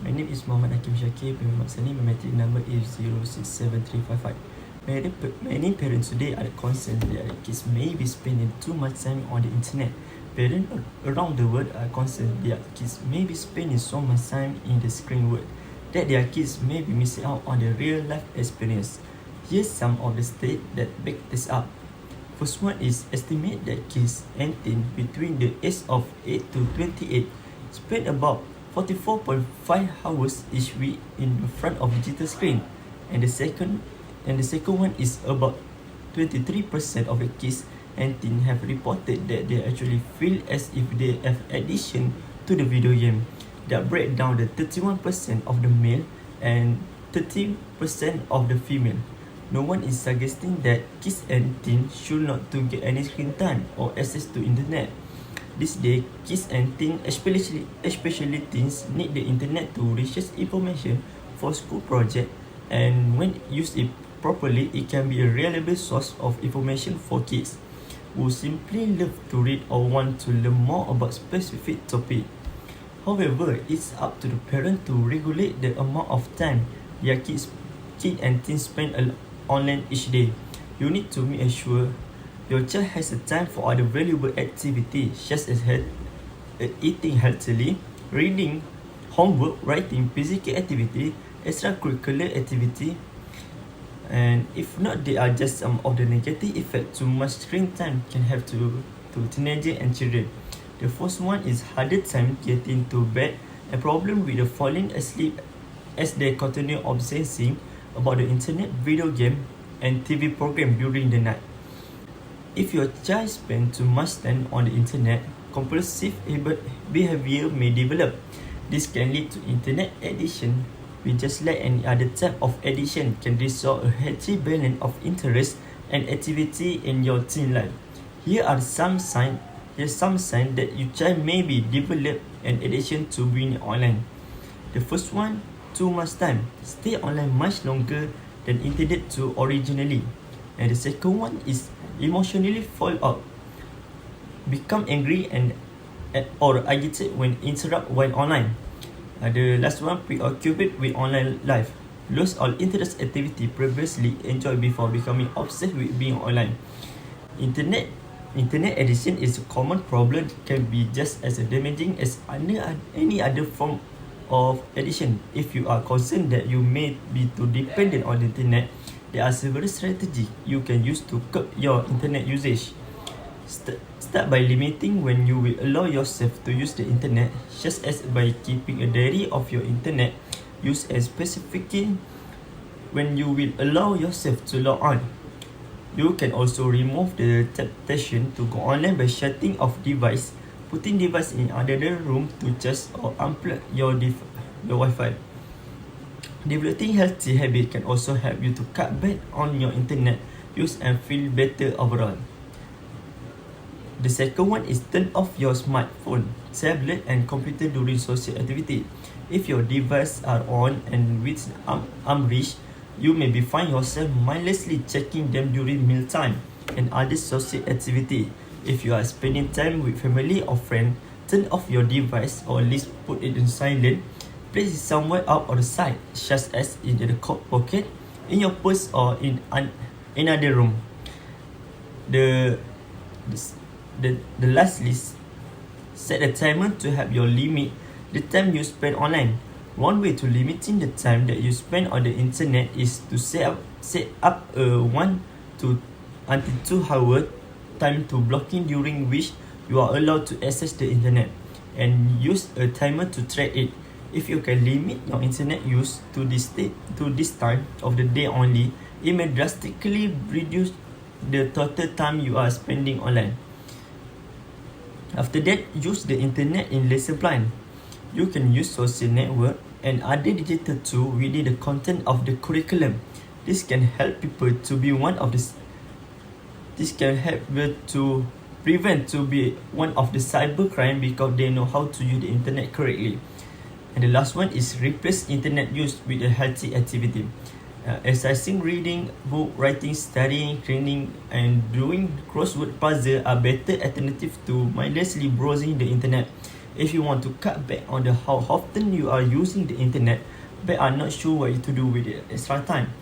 My name is Muhammad Hakim Shakir. Payment maksani metric number is 0673555. Many parents today are concerned that their kids may be spending too much time on the internet. Parents around the world are concerned their kids may be spending so much time in the screen world that their kids may be missing out on the real life experience. Here's some of the stats that back this up. First one is estimate that kids and teens between the age of 8 to 28 spend about 44.5 hours each week in front of digital screen. And the second one is about 23% of the kids and teens have reported that they actually feel as if they have addiction to the video game. That break down the 31% of the male and 30% of the female. No one is suggesting that kids and teens should not to get any screen time or access to internet. This day, kids and teens, especially teens, need the internet to research information for school project, and when used properly, it can be a reliable source of information for kids who simply love to read or want to learn more about specific topic. However, it's up to the parent to regulate the amount of time their kids and teens spend online each day. You need to make sure your child has a time for other valuable activities such as eating healthily, reading, homework, writing, physical activity, extracurricular activity. And if not, they are just some of the negative effects too much screen time can have to teenagers and children. The first one is harder time getting to bed, a problem with the falling asleep as they continue obsessing about the internet, video game, and TV program during the night. If your child spends too much time on the internet, compulsive behavior may develop. This can lead to internet addiction, which just like any other type of addiction can restore a healthy balance of interest and activity in your teen life. Here are some signs that your child may be develop an addiction to being online. The first one, too much time. Stay online much longer than intended to originally. And the second one is emotionally fall out. Become angry or agitated when interrupt while online. The last one, preoccupied with online life. Lose all interest activity previously enjoyed before becoming obsessed with being online. Internet addiction is a common problem that can be just as damaging as any other form of addiction. If you are concerned that you may be too dependent on the internet, there are several strategies you can use to curb your internet usage. Start by limiting when you will allow yourself to use the internet, such as by keeping a diary of your internet use and specifying when you will allow yourself to log on. You can also remove the temptation to go online by shutting off device, putting device in another room to charge or unplug your Wi-Fi. Developing healthy habits can also help you to cut back on your internet use and feel better overall. The second one is turn off your smartphone, tablet and computer during social activity. If your devices are on and with arm reach, you may find yourself mindlessly checking them during mealtime and other social activity. If you are spending time with family or friends, turn off your device or at least put it in silent. Place it somewhere out of the sight, such as in the coat pocket, in your purse or in another room. The last list, set a timer to help you limit the time you spend online. One way to limiting the time that you spend on the internet is to set up a 1 to until 2 hour time to blocking during which you are allowed to access the internet, and use a timer to track it. If you can limit your internet use to this time of the day only, it may drastically reduce the total time you are spending online. After that, use the internet in lesson plan. You can use social network and other digital tools within the content of the curriculum. This can help people to be one of the cybercrime because they know how to use the internet correctly. And the last one is replace internet use with a healthy activity. Exercising, reading, book, writing, studying, cleaning, and doing crossword puzzle are better alternatives to mindlessly browsing the internet. If you want to cut back on how often you are using the internet, but are not sure what to do with the extra time,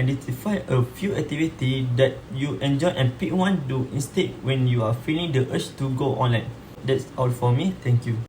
identify a few activities that you enjoy and pick one to do instead when you are feeling the urge to go online. That's all for me. Thank you.